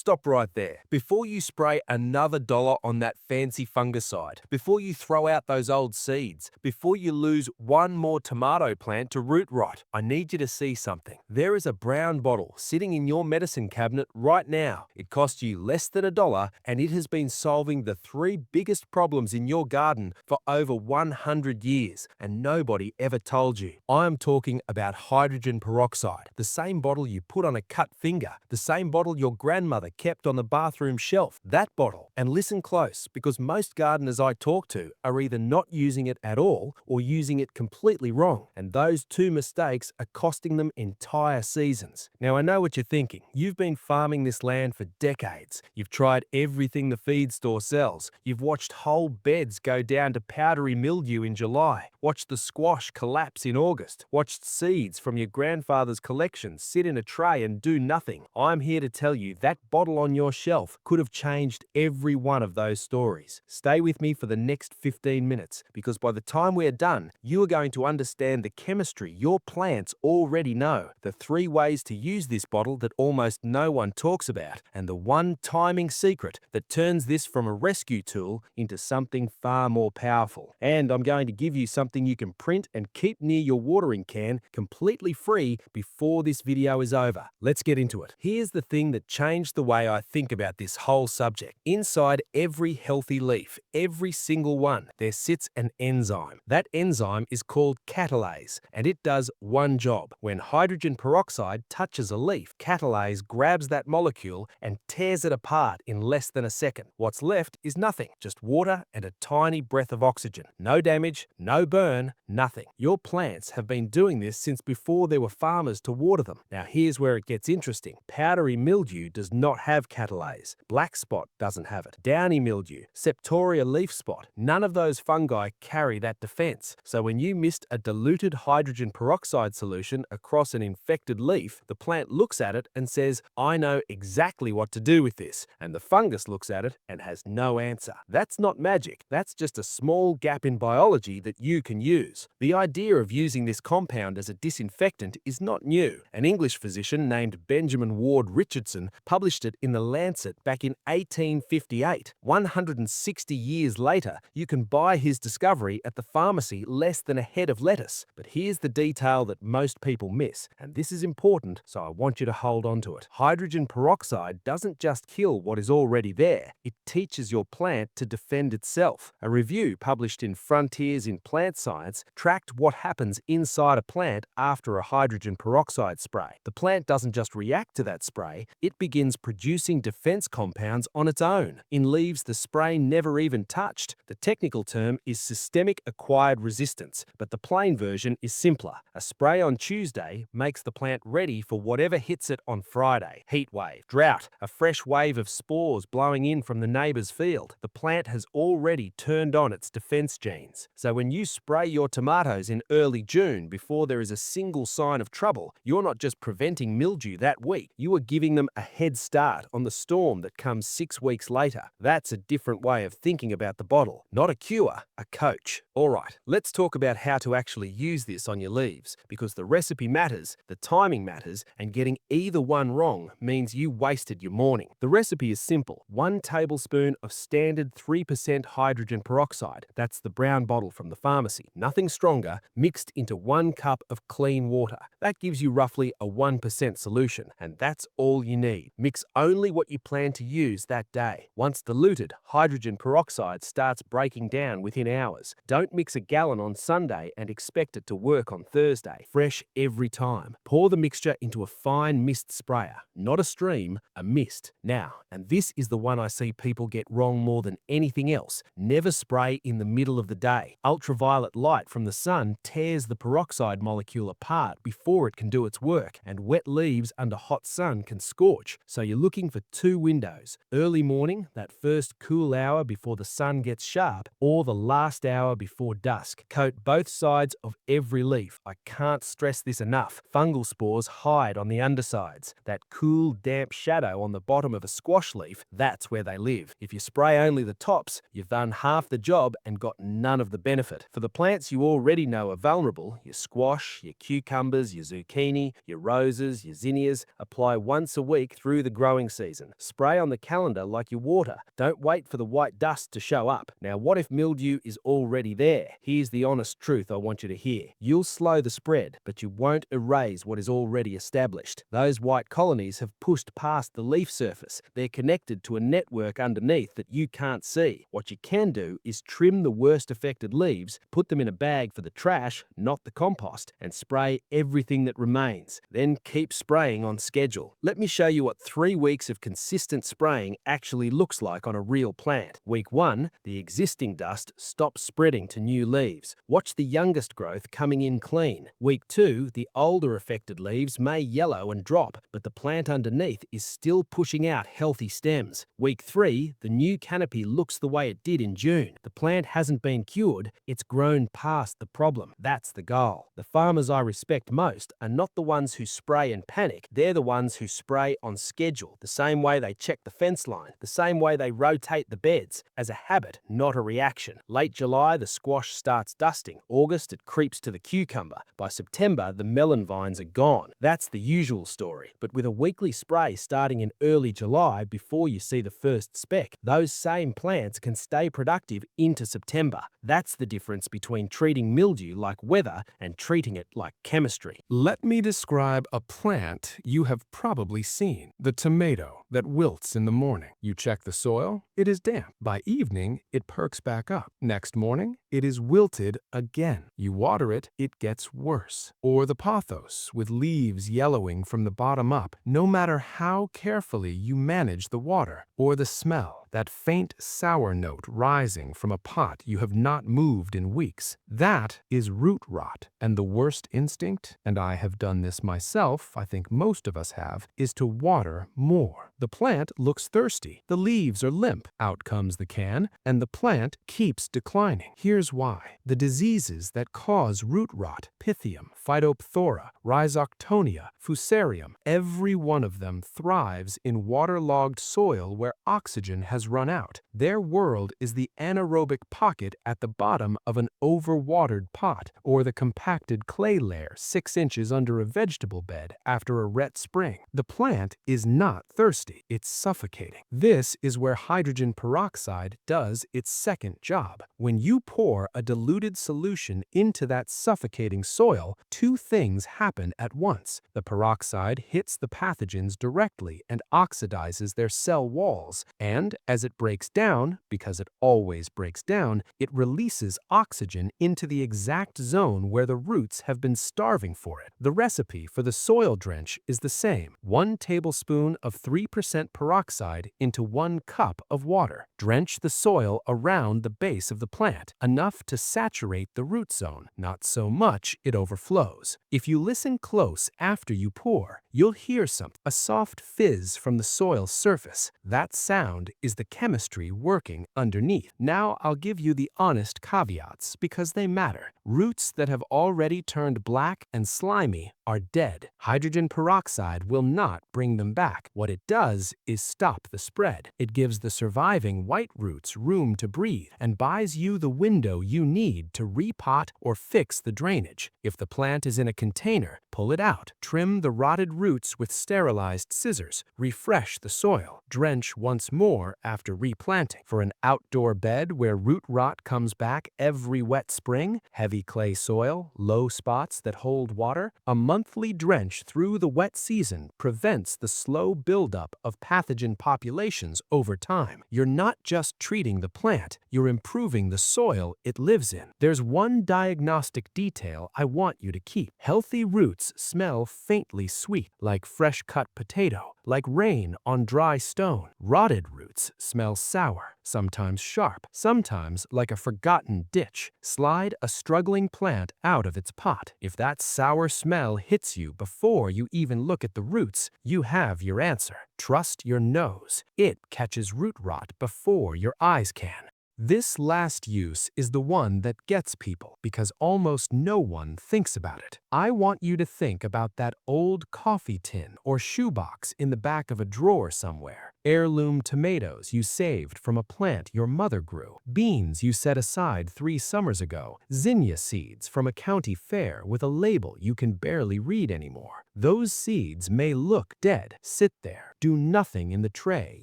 Stop right there. Before you spray another dollar on that fancy fungicide, before you throw out those old seeds, before you lose one more tomato plant to root rot, I need you to see something. There is a brown bottle sitting in your medicine cabinet right now. It cost you less than $1 and it has been solving the 3 biggest problems in your garden for over 100 years, and nobody ever told you. I am talking about hydrogen peroxide, the same bottle you put on a cut finger, the same bottle your grandmother kept on the bathroom shelf, that bottle. And listen close, because most gardeners I talk to are either not using it at all or using it completely wrong, and those 2 mistakes are costing them entire seasons. Now I know what you're thinking. You've been farming this land for decades. You've tried everything the feed store sells. You've watched whole beds go down to powdery mildew in July, watched the squash collapse in August, watched seeds from your grandfather's collection sit in a tray and do nothing. I'm here to tell you that bottle on your shelf could have changed every one of those stories. Stay with me for the next 15 minutes, because by the time we're done, you are going to understand the chemistry your plants already know, the 3 ways to use this bottle that almost no one talks about, and the one timing secret that turns this from a rescue tool into something far more powerful. And I'm going to give you something you can print and keep near your watering can completely free before this video is over. Let's get into it. Here's the thing that changed the way I think about this whole subject. Inside every healthy leaf, every single one, there sits an enzyme. That enzyme is called catalase, and it does one job. When hydrogen peroxide touches a leaf, catalase grabs that molecule and tears it apart in less than a second. What's left is nothing, just water and a tiny breath of oxygen. No damage, no burn, nothing. Your plants have been doing this since before there were farmers to water them. Now here's where it gets interesting. Powdery mildew does not have catalase. Black spot doesn't have it. Downy mildew, septoria leaf spot, none of those fungi carry that defense. So when you mist a diluted hydrogen peroxide solution across an infected leaf, the plant looks at it and says, I know exactly what to do with this. And the fungus looks at it and has no answer. That's not magic. That's just a small gap in biology that you can use. The idea of using this compound as a disinfectant is not new. An English physician named Benjamin Ward Richardson published it in The Lancet back in 1858. 160 years later, you can buy his discovery at the pharmacy less than a head of lettuce. But here's the detail that most people miss, and this is important, so I want you to hold on to it. Hydrogen peroxide doesn't just kill what is already there, it teaches your plant to defend itself. A review published in Frontiers in Plant Science tracked what happens inside a plant after a hydrogen peroxide spray. The plant doesn't just react to that spray, it begins producing defense compounds on its own, in leaves the spray never even touched. The technical term is systemic acquired resistance, but the plain version is simpler. A spray on Tuesday makes the plant ready for whatever hits it on Friday. Heat wave, drought, a fresh wave of spores blowing in from the neighbor's field. The plant has already turned on its defense genes. So when you spray your tomatoes in early June before there is a single sign of trouble, you're not just preventing mildew that week, you are giving them a head start on the storm that comes 6 weeks later. That's a different way of thinking about the bottle. Not a cure, a coach. Alright, let's talk about how to actually use this on your leaves, because the recipe matters, the timing matters, and getting either one wrong means you wasted your morning. The recipe is simple. 1 tablespoon of standard 3% hydrogen peroxide, that's the brown bottle from the pharmacy, nothing stronger, mixed into 1 cup of clean water. That gives you roughly a 1% solution, and that's all you need. Mix only what you plan to use that day. Once diluted, hydrogen peroxide starts breaking down within hours. Don't mix a gallon on Sunday and expect it to work on Thursday. Fresh every time. Pour the mixture into a fine mist sprayer, not a stream, a mist. Now, and this is the one I see people get wrong more than anything else, never spray in the middle of the day. Ultraviolet light from the sun tears the peroxide molecule apart before it can do its work, and wet leaves under hot sun can scorch. So you're looking for 2 windows: early morning, that first cool hour before the sun gets sharp, or the last hour before before dusk. Coat both sides of every leaf. I can't stress this enough. Fungal spores hide on the undersides. That cool, damp shadow on the bottom of a squash leaf, that's where they live. If you spray only the tops, you've done half the job and got none of the benefit. For the plants you already know are vulnerable, your squash, your cucumbers, your zucchini, your roses, your zinnias, apply once a week through the growing season. Spray on the calendar like you water. Don't wait for the white dust to show up. Now, what if mildew is already there? Here's the honest truth I want you to hear. You'll slow the spread, but you won't erase what is already established. Those white colonies have pushed past the leaf surface. They're connected to a network underneath that you can't see. What you can do is trim the worst affected leaves, put them in a bag for the trash, not the compost, and spray everything that remains. Then keep spraying on schedule. Let me show you what 3 weeks of consistent spraying actually looks like on a real plant. Week 1, the existing dust stops spreading to new leaves. Watch the youngest growth coming in clean. Week 2, the older affected leaves may yellow and drop, but the plant underneath is still pushing out healthy stems. Week 3, the new canopy looks the way it did in June. The plant hasn't been cured, it's grown past the problem. That's the goal. The farmers I respect most are not the ones who spray and panic, they're the ones who spray on schedule, the same way they check the fence line, the same way they rotate the beds, as a habit, not a reaction. Late July, the squash starts dusting. August, it creeps to the cucumber. By September, the melon vines are gone. That's the usual story. But with a weekly spray starting in early July before you see the first speck, those same plants can stay productive into September. That's the difference between treating mildew like weather and treating it like chemistry. Let me describe a plant you have probably seen. The tomato that wilts in the morning. You check the soil, it is damp. By evening, it perks back up. Next morning, it is wilted again. You water it, it gets worse. Or the pothos with leaves yellowing from the bottom up, no matter how carefully you manage the water. Or the smell, that faint sour note rising from a pot you have not moved in weeks. That is root rot. And the worst instinct, and I have done this myself, I think most of us have, is to water more. The plant looks thirsty. The leaves are limp. Out comes the can, and the plant keeps declining. Here's why. The diseases that cause root rot, Pythium, Phytophthora, Rhizoctonia, Fusarium, every one of them thrives in waterlogged soil where oxygen has run out. Their world is the anaerobic pocket at the bottom of an overwatered pot, or the compacted clay layer 6 inches under a vegetable bed after a wet spring. The plant is not thirsty, it's suffocating. This is where hydrogen peroxide does its second job. When you pour a diluted solution into that suffocating soil, 2 things happen at once. The peroxide hits the pathogens directly and oxidizes their cell walls, and as it breaks down, because it always breaks down, it releases oxygen into the exact zone where the roots have been starving for it. The recipe for the soil drench is the same. 1 tablespoon of 3% peroxide into 1 cup of water. Drench the soil around the base of the plant, enough to saturate the root zone, not so much it overflows. If you listen close after you pour, you'll hear something, a soft fizz from the soil's surface. That sound is the chemistry working underneath. Now I'll give you the honest caveats because they matter. Roots that have already turned black and slimy are dead. Hydrogen peroxide will not bring them back. What it does is stop the spread. It gives the surviving white roots room to breathe and buys you the window you need to repot or fix the drainage. If the plant is in a container, pull it out. Trim the rotted roots with sterilized scissors. Refresh the soil. Drench once more after replanting. For an outdoor bed where root rot comes back every wet spring, heavy clay soil, low spots that hold water, a monthly drench through the wet season prevents the slow buildup of pathogen populations over time. You're not just treating the plant, you're improving the soil it lives in. There's one diagnostic detail I want you to keep. Healthy roots smell faintly sweet, like fresh-cut potato, like rain on dry stone. Rotted roots smell sour, sometimes sharp, sometimes like a forgotten ditch. Slide a struggling plant out of its pot. If that sour smell hits you before you even look at the roots, you have your answer. Trust your nose. It catches root rot before your eyes can. This last use is the one that gets people because almost no one thinks about it. I want you to think about that old coffee tin or shoebox in the back of a drawer somewhere. Heirloom tomatoes you saved from a plant your mother grew. Beans you set aside 3 summers ago. Zinnia seeds from a county fair with a label you can barely read anymore. Those seeds may look dead, sit there, do nothing in the tray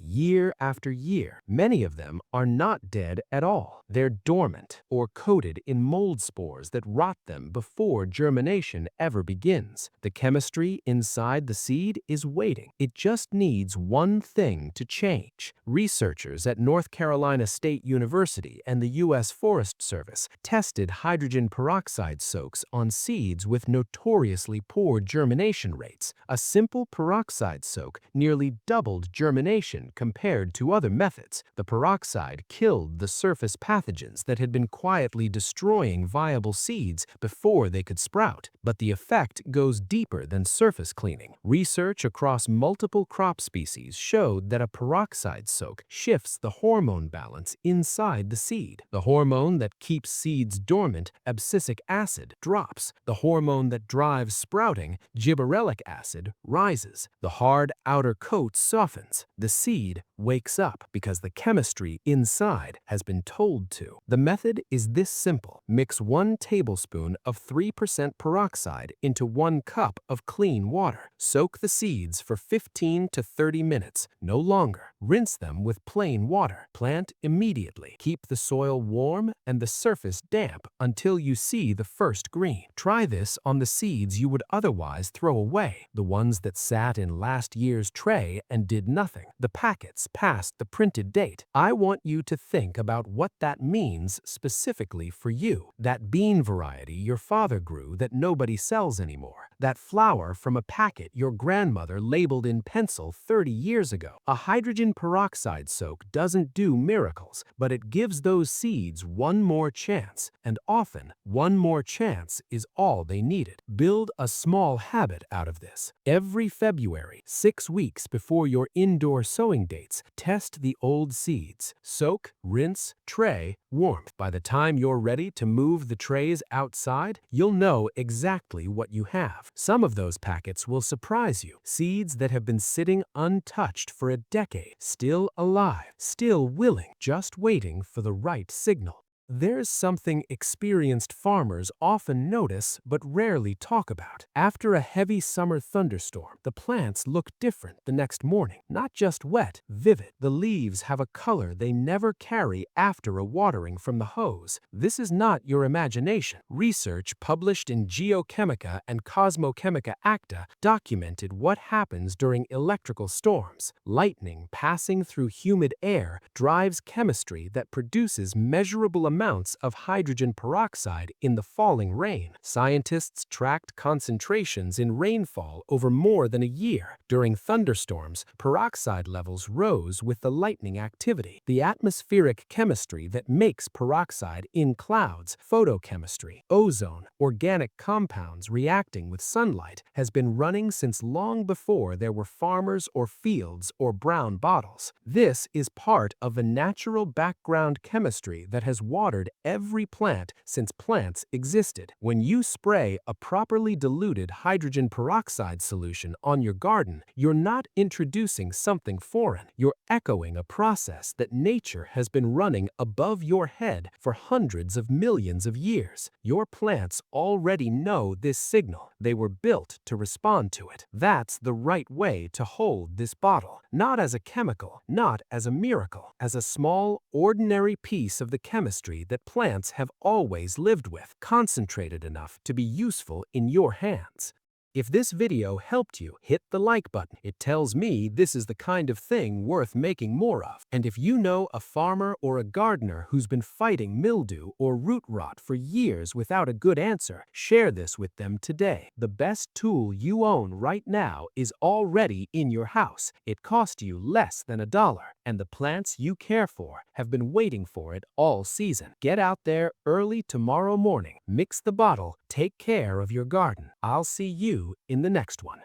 year after year. Many of them are not dead at all. They're dormant or coated in mold spores that rot them before germination ever begins. The chemistry inside the seed is waiting. It just needs one thing to change. Researchers at North Carolina State University and the U.S. Forest Service tested hydrogen peroxide soaks on seeds with notoriously poor germination rates. A simple peroxide soak nearly doubled germination compared to other methods. The peroxide killed the surface pathogens that had been quietly destroying viable seeds before they could sprout. But the effect goes deeper than surface cleaning. Research across multiple crop species showed that a peroxide soak shifts the hormone balance inside the seed. The hormone that keeps seeds dormant, abscisic acid, drops. The hormone that drives sprouting, gibberellic acid, rises. The hard outer coat softens. The seed wakes up because the chemistry inside has been told to. The method is this simple. Mix 1 tablespoon of 3% peroxide into 1 cup of clean water. Soak the seeds for 15 to 30 minutes, no longer. Rinse them with plain water. Plant immediately. Keep the soil warm and the surface damp until you see the first green. Try this on the seeds you would otherwise throw away, the ones that sat in last year's tray and did nothing. The packets past the printed date. I want you to think about what that means specifically for you. That bean variety your father grew that nobody sells anymore. That flour from a packet your grandmother labeled in pencil 30 years ago. A hydrogen peroxide soak doesn't do miracles, but it gives those seeds one more chance, and often one more chance is all they needed. Build a small habit out of this. Every February, 6 weeks before your indoor sowing dates, test the old seeds. Soak, rinse, tray, warmth. By the time you're ready to move the trays outside, you'll know exactly what you have. Some of those packets will surprise you. Seeds that have been sitting untouched for a decade, still alive, still willing, just waiting for the right signal. There's something experienced farmers often notice but rarely talk about. After a heavy summer thunderstorm, the plants look different the next morning. Not just wet, vivid. The leaves have a color they never carry after a watering from the hose. This is not your imagination. Research published in Geochemica and Cosmochemica Acta documented what happens during electrical storms. Lightning passing through humid air drives chemistry that produces measurable amounts of hydrogen peroxide in the falling rain. Scientists tracked concentrations in rainfall over more than a year. During thunderstorms, peroxide levels rose with the lightning activity. The atmospheric chemistry that makes peroxide in clouds, photochemistry, ozone, organic compounds reacting with sunlight, has been running since long before there were farmers or fields or brown bottles. This is part of a natural background chemistry that has watered every plant since plants existed. When you spray a properly diluted hydrogen peroxide solution on your garden, you're not introducing something foreign. You're echoing a process that nature has been running above your head for hundreds of millions of years. Your plants already know this signal. They were built to respond to it. That's the right way to hold this bottle. Not as a chemical, not as a miracle, as a small, ordinary piece of the chemistry that plants have always lived with, concentrated enough to be useful in your hands. If this video helped you, hit the like button. It tells me this is the kind of thing worth making more of. And if you know a farmer or a gardener who's been fighting mildew or root rot for years without a good answer, share this with them today. The best tool you own right now is already in your house. It cost you less than $1, and the plants you care for have been waiting for it all season. Get out there early tomorrow morning, mix the bottle, take care of your garden. I'll see you in the next one.